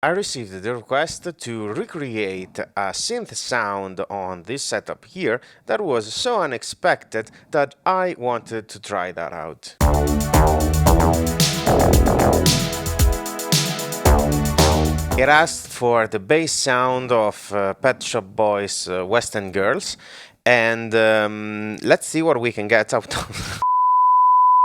I received the request to recreate a synth sound on this setup here that was so unexpected that I wanted to try that out. It asked for the bass sound of Pet Shop Boys' Western Girls, and let's see what we can get out of.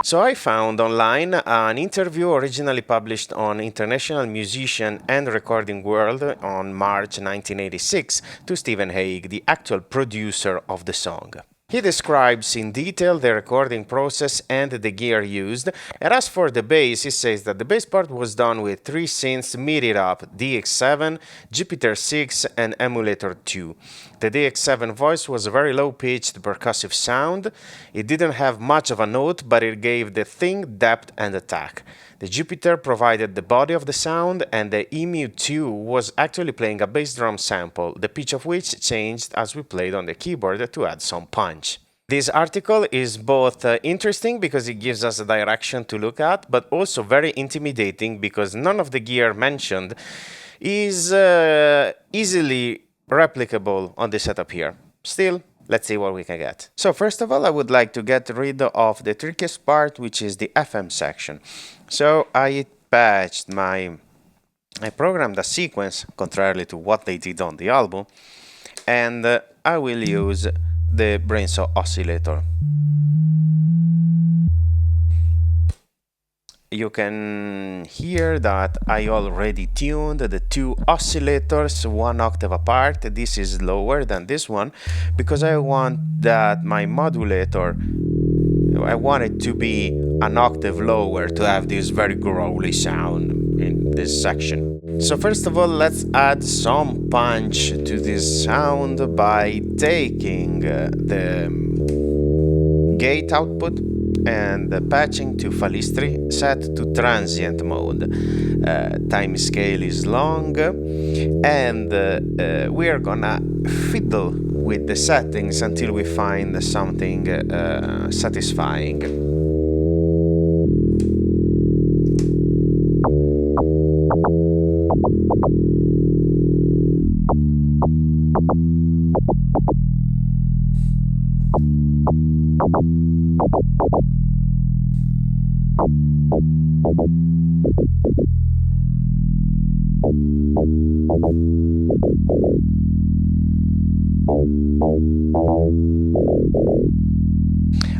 So I found online an interview originally published on International Musician and Recording World on March 1986 to Stephen Hague, the actual producer of the song. He describes in detail the recording process and the gear used, and as for the bass, he says that the bass part was done with 3 synths MIDI'd up, DX7, Jupiter 6, and Emulator II. The DX7 voice was a very low-pitched percussive sound. It didn't have much of a note, but it gave the thing depth and attack. The Jupiter provided the body of the sound, and the Emu2 was actually playing a bass drum sample, the pitch of which changed as we played on the keyboard to add some punch. This article is both interesting because it gives us a direction to look at, but also very intimidating because none of the gear mentioned is easily replicable on the setup here. Still, let's see what we can get. So first of all, I would like to get rid of the trickiest part, which is the FM section. So I patched I programmed a sequence, contrarily to what they did on the album, and I will use the BRENSO oscillator. You can hear that I already tuned the 2 oscillators 1 octave apart. This is lower than this one because I want that my modulator, I want it to be an octave lower to have this very growly sound in this section. So first of all, let's add some punch to this sound by taking the gate output and patching to FALISTRI, set to transient mode. Time scale is long, and we're gonna fiddle with the settings until we find something satisfying.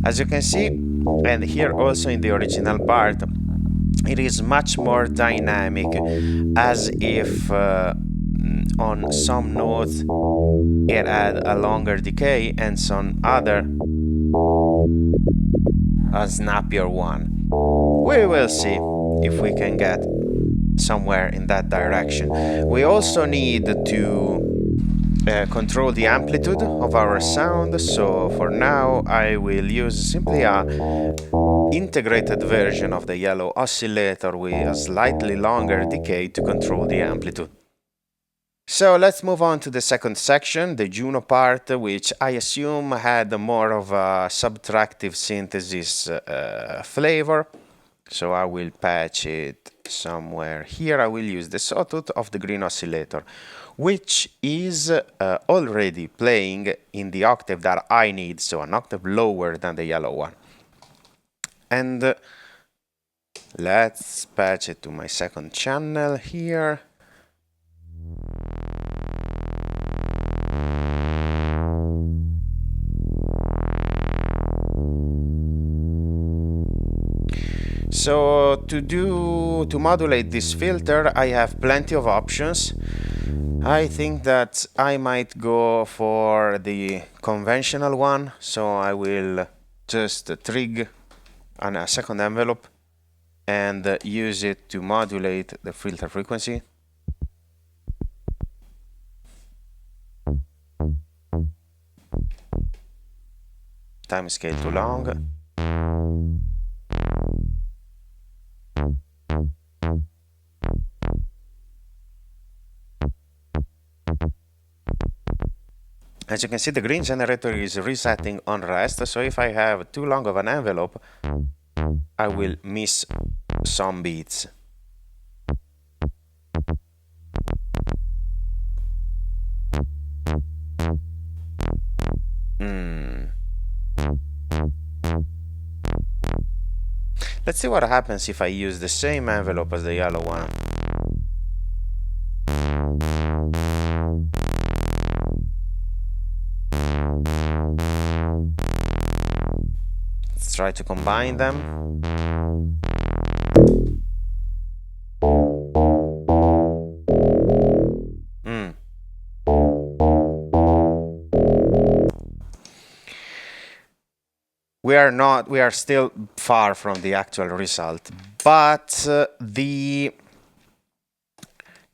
As you can see, and here also in the original part, it is much more dynamic, as if on some notes it had a longer decay and some other a snappier one. We will see if we can get somewhere in that direction. We also need to control the amplitude of our sound, so for now I will use simply a integrated version of the yellow oscillator with a slightly longer decay to control the amplitude. So let's move on to the second section, the Juno part, which I assume had more of a subtractive synthesis flavor. So I will patch it somewhere here. I will use the sawtooth of the green oscillator, which is already playing in the octave that I need, so an octave lower than the yellow one. And let's patch it to my second channel here. So to modulate this filter, I have plenty of options. I think that I might go for the conventional one, so I will just trig on a second envelope and use it to modulate the filter frequency. Time scale too long. As you can see, the green generator is resetting on rest, so if I have too long of an envelope, I will miss some beats. Let's see what happens if I use the same envelope as the yellow one. Let's try to combine them. We are still far from the actual result, but the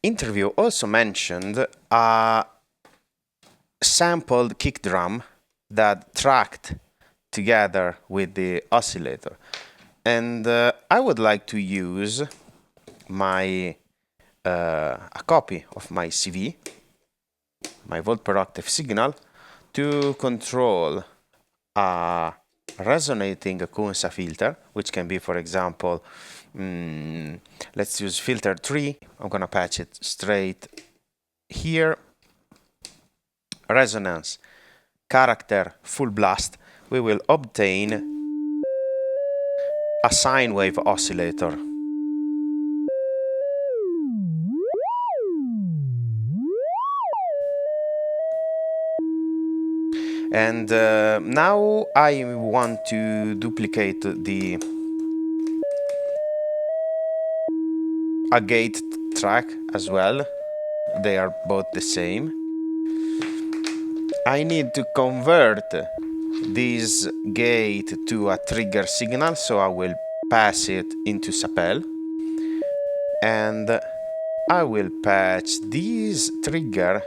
interview also mentioned a sampled kick drum that tracked together with the oscillator, and I would like to use my a copy of my CV, my volt per octave signal, to control a resonating CUNSA filter, which can be, for example, let's use filter 3. I'm gonna patch it straight here. Resonance, character, full blast. We will obtain a sine wave oscillator. And now I want to duplicate a gate track as well. They are both the same. I need to convert this gate to a trigger signal, so I will pass it into Sapel, and I will patch this trigger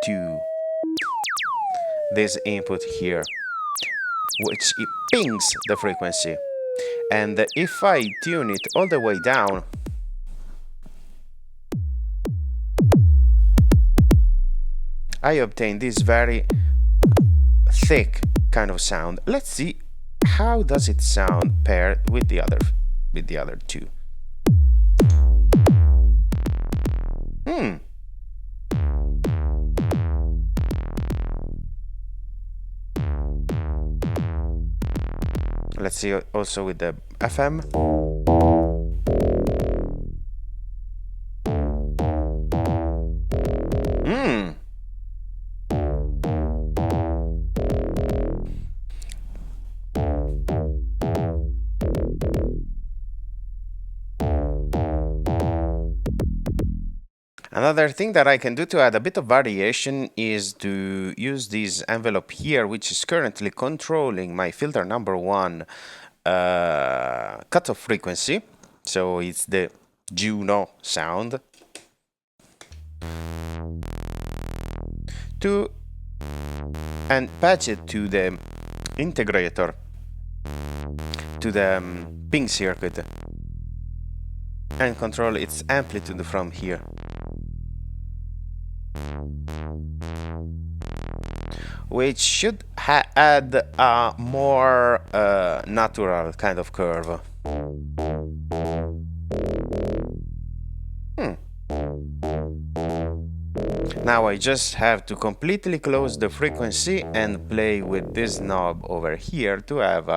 to this input here, which it pings the frequency. And if I tune it all the way down, I obtain this very thick kind of sound. Let's see how does it sound paired with the other two. Let's see also with the FM. Another thing that I can do to add a bit of variation is to use this envelope here, which is currently controlling my filter number 1 cutoff frequency. So it's the Juno sound. And patch it to the integrator, to the ping circuit, and control its amplitude from here. Which should add a more natural kind of curve. Now I just have to completely close the frequency and play with this knob over here to have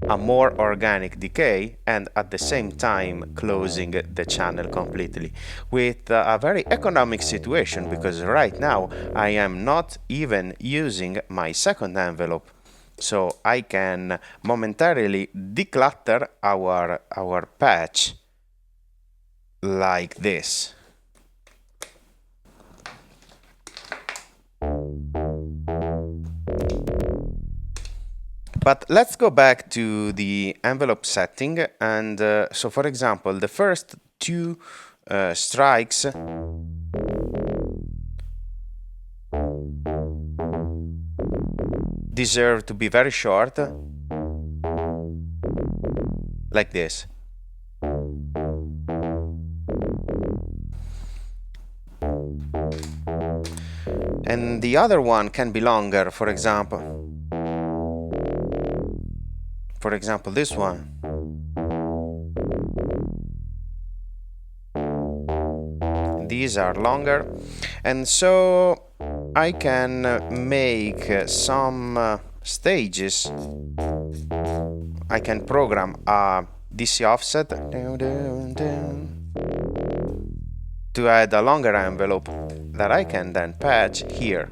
a more organic decay, and at the same time closing the channel completely, with a very economic situation, because right now I am not even using my second envelope, so I can momentarily declutter our patch like this. But let's go back to the envelope setting, and so for example, the first two strikes deserve to be very short, like this. And the other one can be longer, for example. For example, this one. These are longer, and so I can make some stages I can program a DC offset to add a longer envelope that I can then patch here.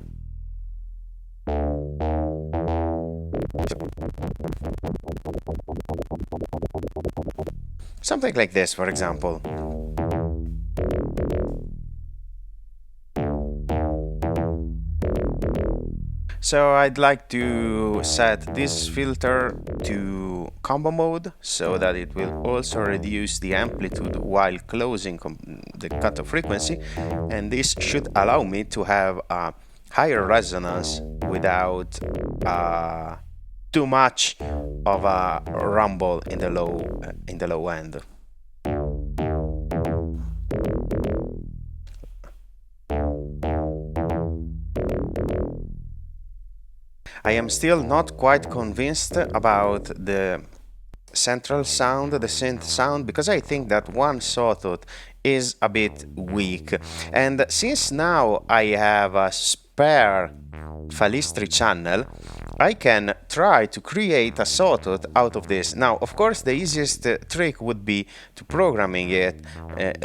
Something like this, for example. So I'd like to set this filter to combo mode so that it will also reduce the amplitude while closing the cutoff frequency, and this should allow me to have a higher resonance without too much of a rumble in the low end. I am still not quite convinced about the central sound, the synth sound, because I think that one sawtooth is a bit weak. And since now I have a spare FALISTRI channel, I can try to create a sawtooth out of this. Now, of course, the easiest trick would be to programming it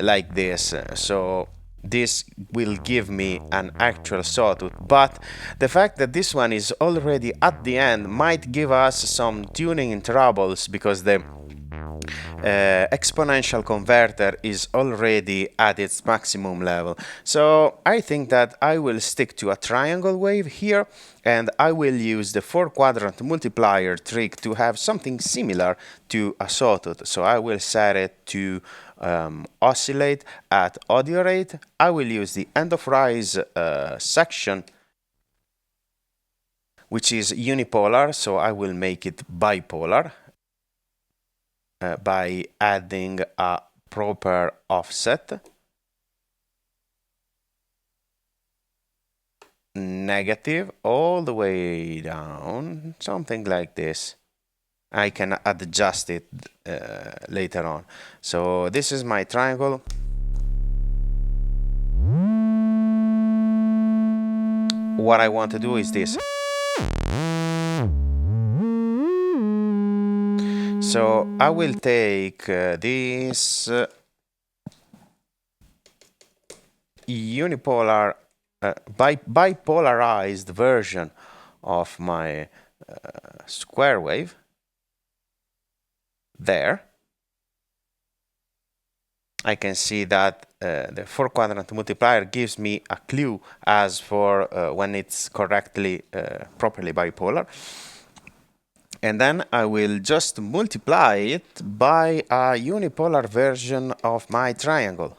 like this. So this will give me an actual sawtooth, but the fact that this one is already at the end might give us some tuning troubles because the exponential converter is already at its maximum level. So I think that I will stick to a triangle wave here, and I will use the 4-quadrant multiplier trick to have something similar to a sawtooth. So I will set it to oscillate at audio rate. I will use the end of rise section, which is unipolar, so I will make it bipolar by adding a proper offset, negative all the way down, something like this. I can adjust it later on. So this is my triangle. What I want to do is this. So I will take this unipolar, bipolarized version of my square wave there. I can see that the 4-quadrant multiplier gives me a clue as for when it's correctly, properly bipolar. And then I will just multiply it by a unipolar version of my triangle.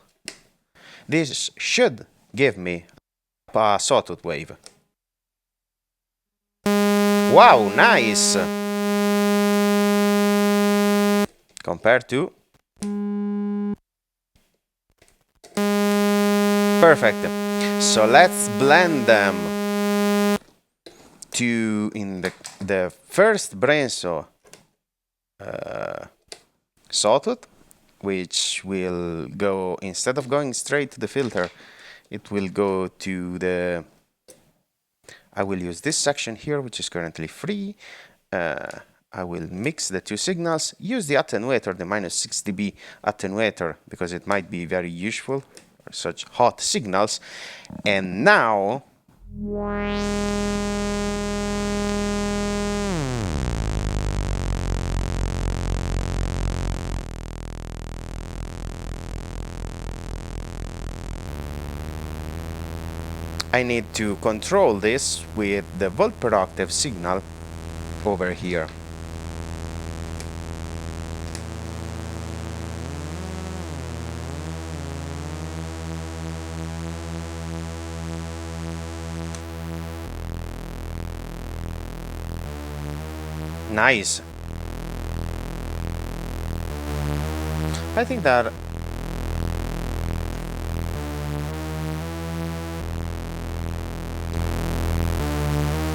This should give me a sawtooth wave. Wow, nice! Compared to... Perfect. So let's blend them to in the first BRENSO sawtooth, which will go, instead of going straight to the filter, it will go to the... I will use this section here, which is currently free. I will mix the two signals, use the attenuator, the -6 dB attenuator, because it might be very useful for such hot signals. And now I need to control this with the volt per octave signal over here. Nice. I think that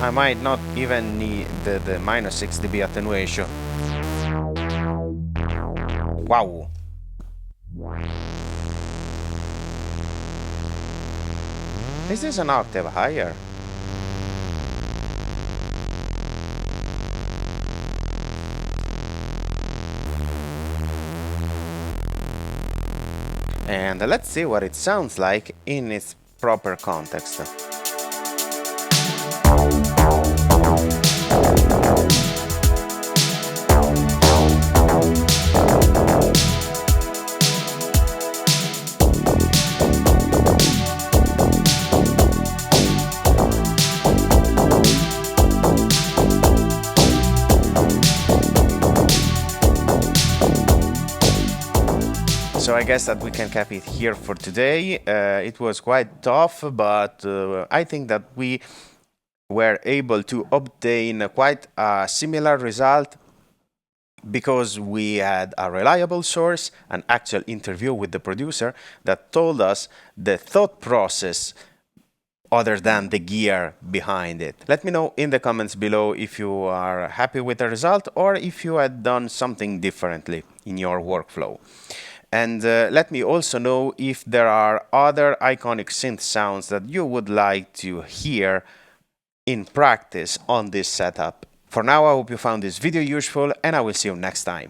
I might not even need the -6 dB attenuation. Wow. Is this an octave higher? And let's see what it sounds like in its proper context. So I guess that we can cap it here for today. It was quite tough, but I think that we were able to obtain quite a similar result because we had a reliable source, an actual interview with the producer that told us the thought process other than the gear behind it. Let me know in the comments below if you are happy with the result or if you had done something differently in your workflow. And let me also know if there are other iconic synth sounds that you would like to hear in practice on this setup. For now, I hope you found this video useful, and I will see you next time.